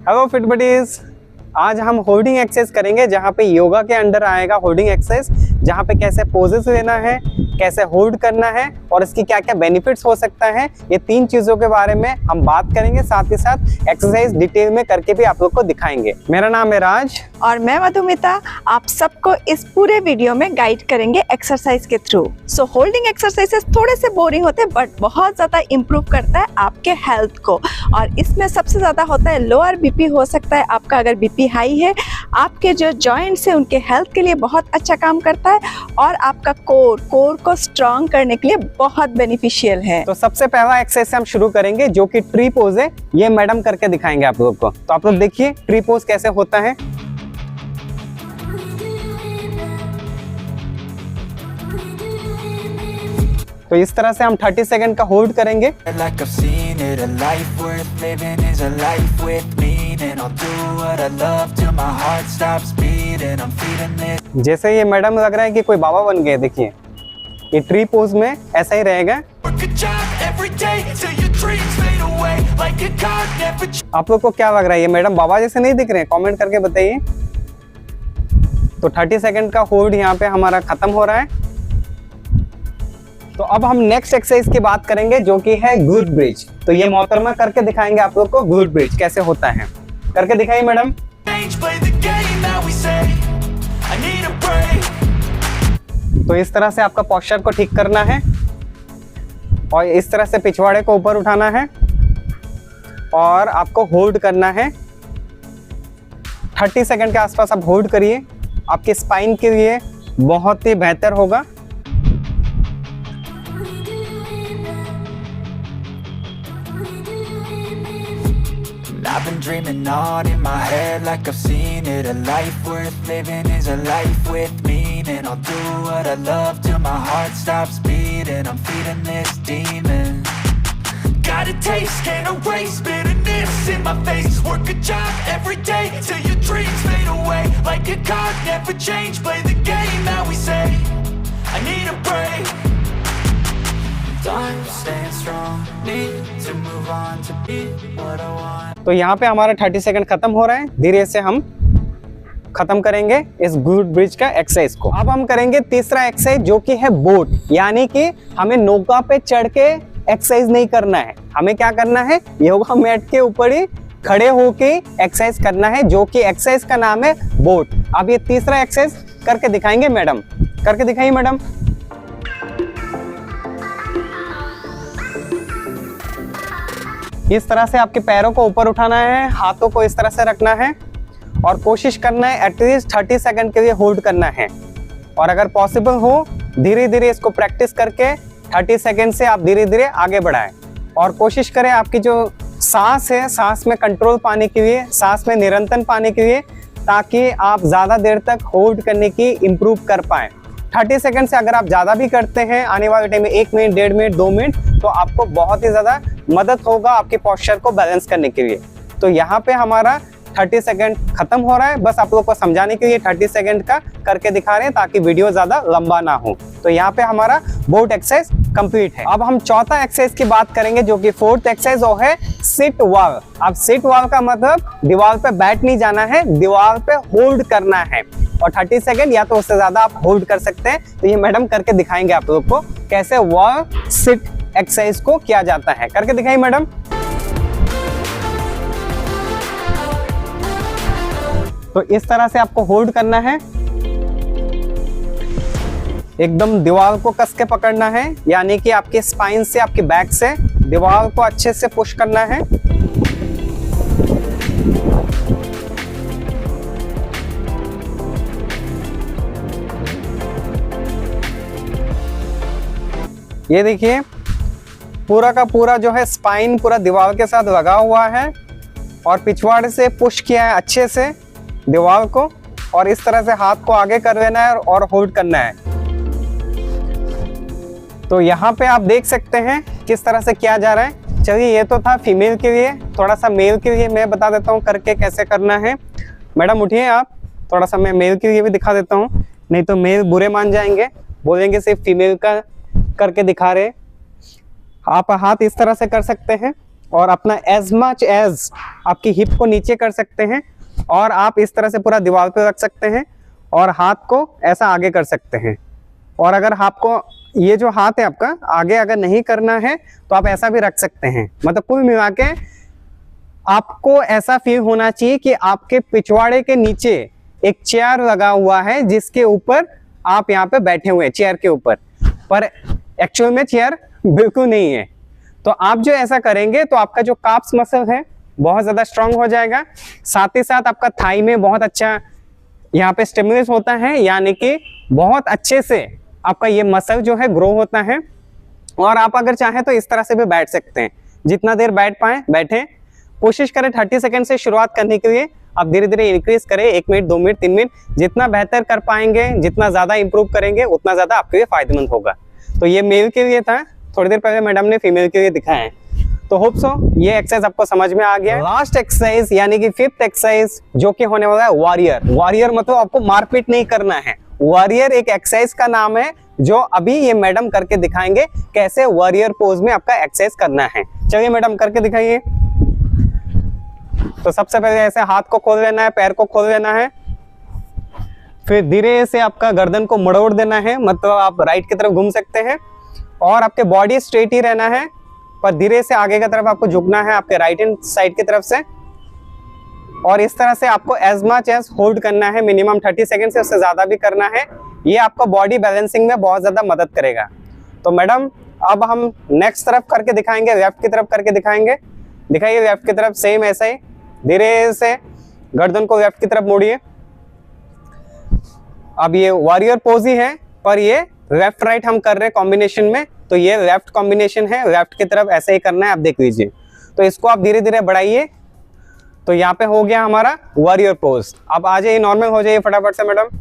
Hello fit buddies, आज हम holding exercise करेंगे जहाँ पे योगा के अंडर आएगा होल्डिंग एक्सरसाइज, जहाँ पे कैसे पोजेस लेना है, कैसे होल्ड करना है और इसकी क्या क्या बेनिफिट्स हो सकता है। ये 3 चीजों के बारे में हम बात करेंगे, साथ ही साथ एक्सरसाइज डिटेल में करके भी आप लोग को दिखाएंगे। मेरा नाम है राज और मैं मधुमिता। आप सबको इस पूरे वीडियो में गाइड करेंगे एक्सरसाइज के थ्रू। सो होल्डिंग एक्सरसाइजेस थोड़े से बोरिंग होते हैं बट बहुत ज्यादा इम्प्रूव करता है आपके हेल्थ को। और इसमें सबसे ज्यादा होता है लोअर बीपी हो सकता है आपका, अगर बीपी हाई है। आपके जो जॉइंट्स है उनके हेल्थ के लिए बहुत अच्छा काम करता है और आपका कोर को स्ट्रॉन्ग करने के लिए बहुत बेनिफिशियल है। तो सबसे पहला एक्सरसाइज हम शुरू करेंगे जो कि ट्री पोज है। ये मैडम करके दिखाएंगे आप लोग को। तो आप लोग देखिए ट्री पोज कैसे होता है। तो इस तरह से हम 30 सेकंड का होल्ड करेंगे। जैसे ये मैडम लग रहा है कि कोई बाबा बन गए। देखिए ये ट्री पोज में ऐसा ही रहेगा। आप लोग को क्या लग रहा है, ये मैडम बाबा जैसे नहीं दिख रहे हैं? कमेंट करके बताइए। तो 30 सेकंड का होल्ड यहाँ पे हमारा खत्म हो रहा है। तो अब हम नेक्स्ट एक्सरसाइज की बात करेंगे जो कि है ग्लूट ब्रिज। तो ये मोहतरमा करके दिखाएंगे आप लोग को ग्लूट ब्रिज कैसे होता है। करके दिखाइए मैडम। तो इस तरह से आपका पोस्चर को ठीक करना है और इस तरह से पिछवाड़े को ऊपर उठाना है और आपको होल्ड करना है। 30 सेकंड के आसपास आप होल्ड करिए, आपके स्पाइन के लिए बहुत ही बेहतर होगा। I've been dreaming on in my head like I've seen it. A life worth living is a life with meaning. I'll do what I love till my heart stops beating. I'm feeding this demon. Got a taste, can't erase bitterness in my face. Work a job every day till your dreams fade away. Like a card, never change. Play the game that we say. I need a break. Time staying strong. Need to move on to be what I want. तो यहाँ पे हमारा 30 second खत्म हो रहा है। धीरे से हम खत्म करेंगे इस ग्लूट ब्रिज का एक्सरसाइज को। अब हम करेंगे तीसरा एक्सरसाइज जो कि है बोट, यानी कि हमें नौका पे चढ़ के एक्सरसाइज नहीं करना है। हमें क्या करना है, योगा मैट के ऊपर ही खड़े होके एक्सरसाइज करना है, जो कि एक्सरसाइज का नाम है बोट। अब ये तीसरा एक्सरसाइज करके दिखाएंगे मैडम। करके दिखाइए मैडम। इस तरह से आपके पैरों को ऊपर उठाना है, हाथों को इस तरह से रखना है और कोशिश करना है एटलीस्ट 30 सेकंड के लिए होल्ड करना है। और अगर पॉसिबल हो धीरे धीरे इसको प्रैक्टिस करके 30 सेकंड से आप धीरे धीरे आगे बढ़ाएं और कोशिश करें आपकी जो सांस है, सांस में कंट्रोल पाने के लिए, सांस में निरंतर पाने के लिए, ताकि आप ज़्यादा देर तक होल्ड करने की इम्प्रूव कर पाएँ। 30 सेकंड से अगर आप ज़्यादा भी करते हैं आने वाले टाइम में 1 मिनट, 1.5 मिनट, 2 मिनट, तो आपको बहुत ही ज़्यादा मदद होगा आपके पोस्चर को बैलेंस करने के लिए। तो यहाँ पे हमारा 30 सेकंड खत्म हो रहा है। बस आप लोग को समझाने के लिए 30 सेकंड का करके दिखा रहे हैं ताकि वीडियो ज़्यादा लंबा ना हो। तो यहाँ पे हमारा बोट एक्सरसाइज कंप्लीट है। अब हम चौथा एक्सरसाइज की बात करेंगे जो कि 4th एक्सरसाइज वो है सिट वॉल। अब सिट वॉल का मतलब दीवार पे बैठ नहीं जाना है, दीवार पे होल्ड करना है और 30 सेकंड या तो उससे ज्यादा आप होल्ड कर सकते हैं। तो ये मैडम करके दिखाएंगे आप लोग को कैसे वॉल सिट एक्सरसाइज को किया जाता है। करके दिखाइए मैडम। तो इस तरह से आपको होल्ड करना है, एकदम दीवार को कस के पकड़ना है, यानी कि आपके स्पाइन से, आपके बैक से दीवार को अच्छे से पुश करना है। ये देखिए पूरा का पूरा जो है स्पाइन पूरा दीवार के साथ लगा हुआ है और पिछवाड़े से पुश किया है अच्छे से दीवार को और इस तरह से हाथ को आगे कर लेना है और होल्ड करना है। तो यहाँ पे आप देख सकते हैं किस तरह से किया जा रहा है। चलिए ये तो था फीमेल के लिए, थोड़ा सा मेल के लिए मैं बता देता हूँ करके कैसे करना है। मैडम उठिए आप, थोड़ा सा मैं मेल के लिए भी दिखा देता हूँ, नहीं तो मेल बुरे मान जाएंगे, बोलेंगे सिर्फ फीमेल का करके दिखा रहे। आप हाथ इस तरह से कर सकते हैं और अपना एज मच एज आपकी हिप को नीचे कर सकते हैं और आप इस तरह से पूरा दीवार पे रख सकते हैं और हाथ को ऐसा आगे कर सकते हैं। और अगर आपको ये जो हाथ है आपका आगे अगर नहीं करना है तो आप ऐसा भी रख सकते हैं। मतलब कुल मिला के आपको ऐसा फील होना चाहिए कि आपके पिछवाड़े के नीचे एक चेयर लगा हुआ है जिसके ऊपर आप यहाँ पे बैठे हुए हैं चेयर के ऊपर, पर एक्चुअल में चेयर बिल्कुल नहीं है। तो आप जो ऐसा करेंगे तो आपका जो काप्स मसल है बहुत ज्यादा स्ट्रांग हो जाएगा, साथ ही साथ आपका थाई में बहुत अच्छा यहाँ पे स्टिमुलस होता है, यानी कि बहुत अच्छे से आपका ये मसल जो है ग्रो होता है। और आप अगर चाहें तो इस तरह से भी बैठ सकते हैं, जितना देर बैठ पाए बैठे। कोशिश करें 30 सेकंड से शुरुआत करने के लिए, आप धीरे धीरे इंक्रीज करें 1 मिनट 2 मिनट 3 मिनट, जितना बेहतर कर पाएंगे जितना ज्यादा इंप्रूव करेंगे उतना ज्यादा आपके लिए फायदेमंद होगा। तो ये मेल के लिए था, थोड़ी देर पहले मैडम ने फीमेल के लिए दिखाया है। तो होप सो ये एक्सरसाइज आपको समझ में आ गया। लास्ट एक्सरसाइज यानी कि 5th एक्सरसाइज जो कि होने वाला है वॉरियर। वॉरियर मतलब आपको मारपीट नहीं करना है। वॉरियर एक एक्सरसाइज का नाम है जो अभी ये मैडम करके दिखाएंगे कैसे वॉरियर पोज में आपका एक्सरसाइज करना है। चलिए मैडम करके दिखाइए। तो सबसे पहले ऐसे हाथ को खोल लेना है, पैर को खोल लेना है, फिर धीरे से आपका गर्दन को मोड़ देना है, मतलब आप राइट की तरफ घूम सकते हैं और आपके बॉडी स्ट्रेट ही रहना है, पर धीरे से आगे की तरफ आपको झुकना है आपके राइट हैंड साइड की तरफ से। और इस तरह से आपको एज मच एज होल्ड करना है, मिनिमम 30 सेकंड से उससे ज्यादा भी करना है। ये आपको बॉडी बैलेंसिंग में बहुत ज्यादा मदद करेगा। तो मैडम अब हम नेक्स्ट तरफ करके दिखाएंगे, लेफ्ट की तरफ करके दिखाएंगे। दिखाइए लेफ्ट की तरफ, सेम ऐसा ही धीरे से गर्दन को लेफ्ट की तरफ मोड़िए। अब ये वॉरियर पोज ही है, पर ये लेफ्ट राइट हम कर रहे हैं कॉम्बिनेशन में, तो ये लेफ्ट कॉम्बिनेशन है, लेफ्ट की तरफ ऐसे ही करना है, आप देख लीजिए। तो इसको आप धीरे धीरे बढ़ाइए। तो यहाँ पे हो गया हमारा वॉरियर पोज। अब आ जाइए, नॉर्मल हो जाइए फटाफट से मैडम।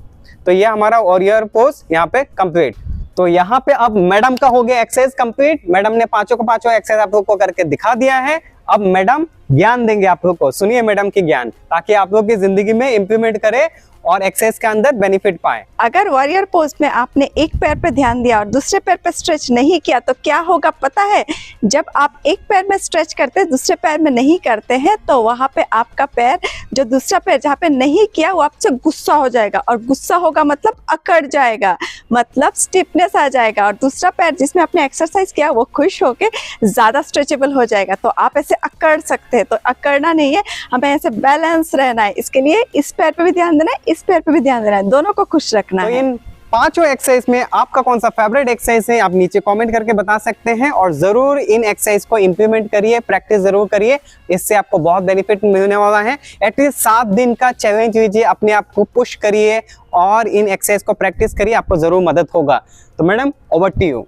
तो ये हमारा वॉरियर पोज यहाँ पे कंप्लीट। तो यहाँ पे अब मैडम का हो गया एक्सरसाइज कंप्लीट। मैडम ने पांचों एक्सरसाइज आप लोग को करके दिखा दिया है। अब मैडम ज्ञान देंगे आप लोग को, सुनिए मैडम की ज्ञान, ताकि आप लोग की जिंदगी में इंप्लीमेंट करें और एक्सरसाइज के अंदर बेनिफिट पाए। अगर वॉरियर पोज में आपने एक पैर पे ध्यान दिया और दूसरे पैर पे स्ट्रेच नहीं किया तो क्या होगा पता है? जब आप एक पैर में स्ट्रेच करते हैं दूसरे पैर में नहीं करते हैं तो वहाँ पे आपका पैर, जो दूसरा पैर जहाँ पे नहीं किया वो आपसे गुस्सा हो जाएगा, और गुस्सा होगा मतलब अकड़ जाएगा, मतलब स्टिफनेस आ जाएगा। और दूसरा पैर जिसमें आपने एक्सरसाइज किया वो खुश होके ज़्यादा स्ट्रेचेबल हो जाएगा। तो आप ऐसे अकड़ सकते हैं, तो अकड़ना नहीं है, हमें ऐसे बैलेंस रहना है। इसके लिए इस पैर पे भी ध्यान देना है, इस पैर पे भी ध्यान देना है, दोनों को खुश रखना है। इन पांचों एक्सरसाइज में आपका कौन सा फेवरेट एक्सरसाइज है आप नीचे कमेंट करके बता सकते हैं। और जरूर इन एक्सरसाइज को इंप्लीमेंट करिए, प्रैक्टिस जरूर करिए, इससे आपको बहुत बेनिफिट मिलने वाला है। एटलीस्ट 7 दिन का चैलेंज लीजिए, अपने आप को पुश करिए और इन एक्सरसाइज को प्रैक्टिस करिए, आपको जरूर मदद होगा। तो मैडम ओवर टू यू।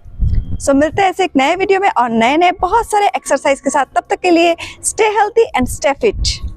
सो मिलते हैं ऐसे एक नए वीडियो में और नए बहुत सारे एक्सरसाइज के साथ। तब तक के लिए stay healthy and stay fit.